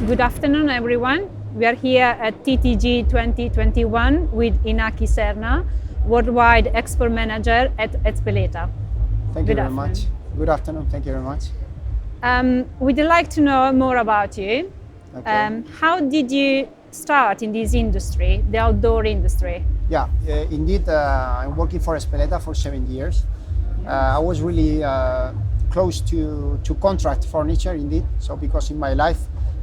Good afternoon, everyone. We are here at TTG 2021 with Inaki Serna, Worldwide Export Manager at Ezpeleta. Thank you very much. Good afternoon. Thank you very much. We'd like to know more about you. Okay. How did you start in this industry, the outdoor industry? Yeah, indeed, I'm working for Ezpeleta for 7 years. I was really close to contract furniture, indeed. So because in my life,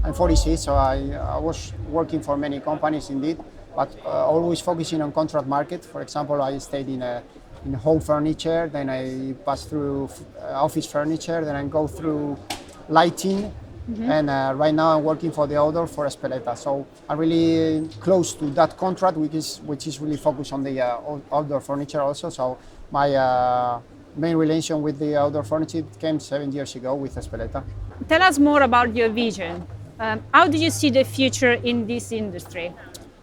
I'm 46, so I was working for many companies, indeed, but always focusing on contract market. For example, I stayed in home furniture, then I passed through office furniture, then I go through lighting, and right now I'm working for the outdoor for Ezpeleta. So I'm really close to that contract, which is really focused on the outdoor furniture also. So my main relation with the outdoor furniture came 7 years ago with Ezpeleta. Tell us more about your vision. How do you see the future in this industry?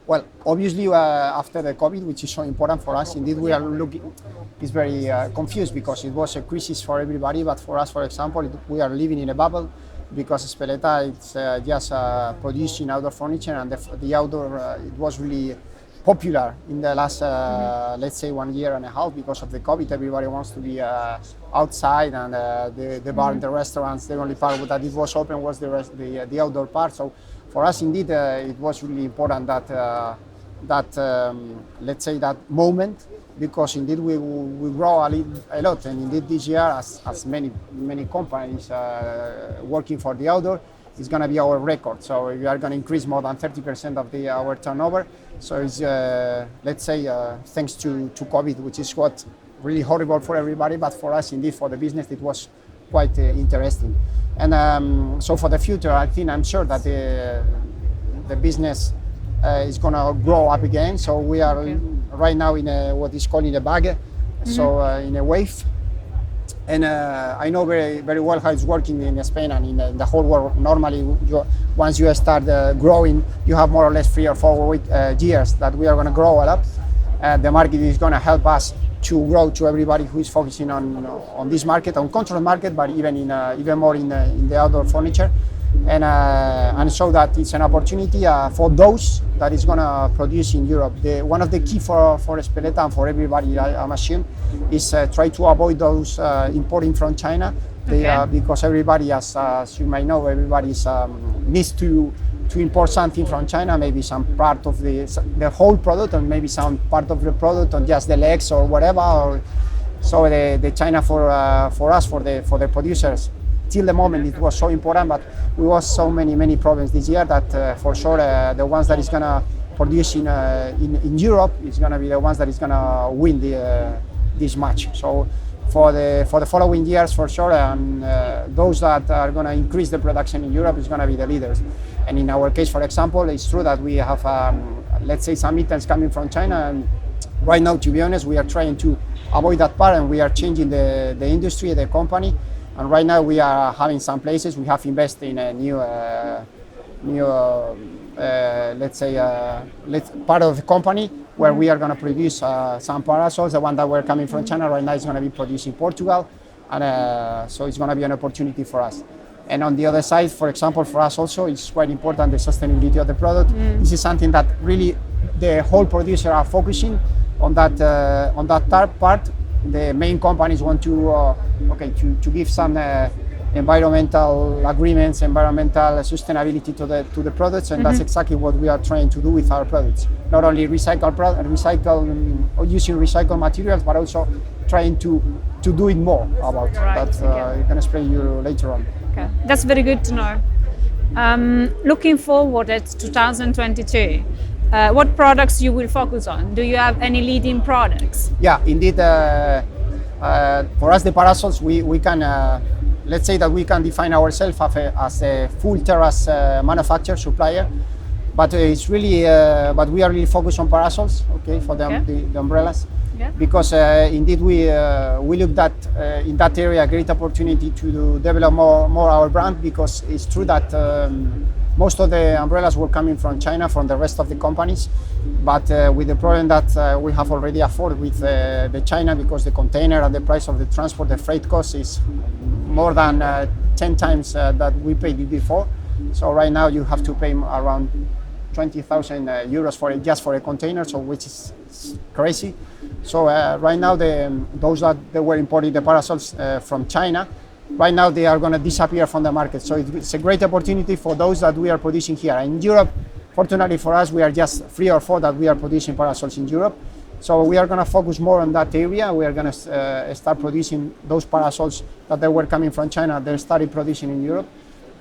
Well, obviously, after the COVID, which is so important for us, indeed, we are looking. It's very confused because it was a crisis for everybody, but for us, for example, we are living in a bubble because Ezpeleta it's just producing outdoor furniture, and the outdoor it was really popular in the last let's say 1 year and a half because of the COVID. Everybody wants to be outside, and the bar and the restaurants, the only part that it was open was the outdoor part. So for us, indeed, it was really important that let's say that moment, because indeed we grow a lot, and indeed this year, as many companies working for the outdoor, it's going to be our record. So we are going to increase more than 30% of our turnover. So it's let's say thanks to COVID, which is what really horrible for everybody, but for us, indeed, for the business, it was quite interesting. And so for the future, I'm sure that the business is going to grow up again. So we are right now in what is called in a bag, so in a wave. And I know very, very well how it's working in Spain and in the whole world. Normally, once you start growing, you have more or less 3 or 4 years that we are going to grow a lot. The market is going to help us to grow to everybody who is focusing on this market, on contract market, but even more in the outdoor furniture. And so that it's an opportunity for those that is going to produce in Europe. One of the key for Ezpeleta and for everybody, I'm assuming, is try to avoid those importing from China. Because everybody, as you might know, everybody needs to import something from China, maybe some part of the whole product, or maybe some part of the product, or just the legs or whatever. So the China for us, for the producers, till the moment it was so important, but we was so many problems this year that for sure the ones that is gonna produce in Europe is gonna be the ones that is gonna win this match. So for the following years, for sure, those that are gonna increase the production in Europe is gonna be the leaders. And in our case, for example, it's true that we have let's say some items coming from China, and right now, to be honest, we are trying to avoid that part, and we are changing the industry, the company. And right now we are having some places. We have invested in a new let's say part of the company where we are going to produce some parasols. The one that were coming from China right now is going to be produced in Portugal, and so it's going to be an opportunity for us. And on the other side, for example, for us also, it's quite important the sustainability of the product. This is something that really the whole producer are focusing on that part. The main companies want to give some environmental agreements, environmental sustainability to the products, and that's exactly what we are trying to do with our products. Not only using recycled materials, but also trying to do it more about that. I can explain you later on. Okay, that's very good to know. Looking forward at 2022. What products you will focus on? Do you have any leading products? Yeah, indeed. For us, the parasols, we can, let's say that we can define ourselves as a full terrace manufacturer, supplier. But it's really, but we are really focused on parasols, for the umbrellas. Yeah. Because indeed we looked at in that area a great opportunity to develop more our brand, because it's true that most of the umbrellas were coming from China, from the rest of the companies, but with the problem that we have already afforded with the China, because the container and the price of the transport, the freight cost is more than 10 times that we paid it before. So right now you have to pay around 20,000 euros for just for a container, so which is crazy. So right now those that they were importing the parasols from China, right now they are going to disappear from the market. So it's a great opportunity for those that we are producing here. In Europe, fortunately for us, we are just 3 or 4 that we are producing parasols in Europe. So we are going to focus more on that area. We are going to start producing those parasols that they were coming from China. They started producing in Europe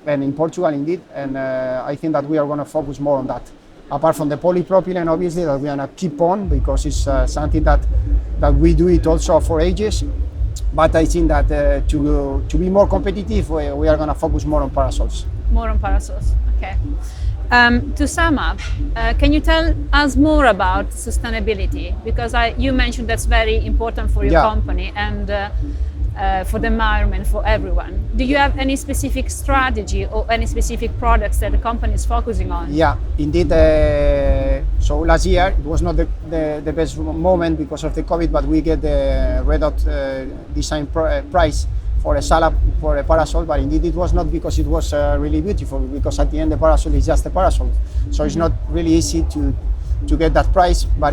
and in Portugal indeed. And I think that we are going to focus more on that. Apart from the polypropylene, obviously, that we are going to keep on because it's something that we do it also for ages. But I think that to be more competitive, we are going to focus more on parasols. More on parasols, okay. To sum up, can you tell us more about sustainability? Because you mentioned that's very important for your company and for the environment, for everyone. Do you have any specific strategy or any specific products that the company is focusing on? Yeah, indeed. So last year, it was not the best moment because of the COVID, but we get the Red Dot design prize for a salad, for a parasol, but indeed it was not because it was really beautiful, because at the end the parasol is just a parasol. So it's not really easy to get that prize, but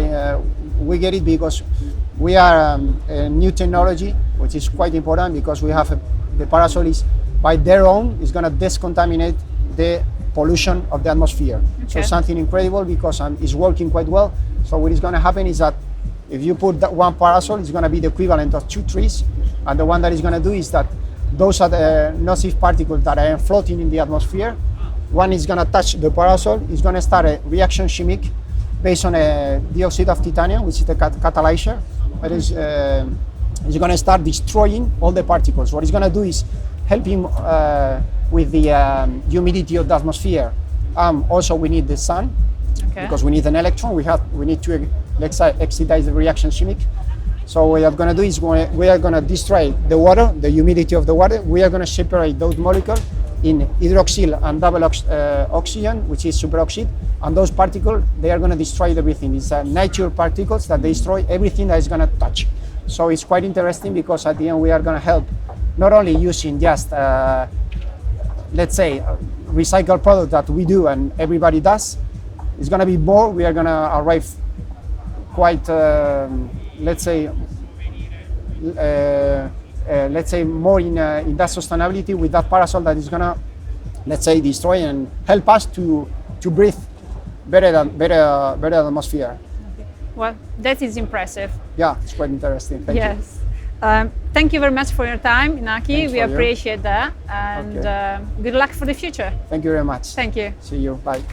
we get it because we are a new technology, which is quite important because we have the parasol is by their own is going to discontaminate the pollution of the atmosphere. Okay. So something incredible because it's working quite well. So what is going to happen is that if you put that one parasol, it's going to be the equivalent of 2 trees. And the one that is going to do is that those are the nocive particles that are floating in the atmosphere. One is going to touch the parasol, it's going to start a reaction chemic based on a dioxide of titanium, which is the catalyzer. But it's going to start destroying all the particles. What it's going to do is help him with the humidity of the atmosphere. Also, we need the sun, because we need an electron. We need to, let's say, excite the reaction chemic. So what we are going to do is we are going to destroy the water, the humidity of the water. We are going to separate those molecules in hydroxyl and double oxygen, which is superoxide. And those particles, they are going to destroy everything. It's nature particles that destroy everything that is going to touch. So it's quite interesting because at the end we are going to help not only using just, let's say, recycled product that we do and everybody does. It's going to be more. We are going to arrive quite. Let's say more in that sustainability with that parasol that is gonna, let's say, destroy and help us to breathe better atmosphere. Well, that is impressive. Yeah, it's quite interesting. Thank you. Yes. Thank you very much for your time, Inaki. We appreciate that, and good luck for the future. Thank you very much. Thank you. See you. Bye.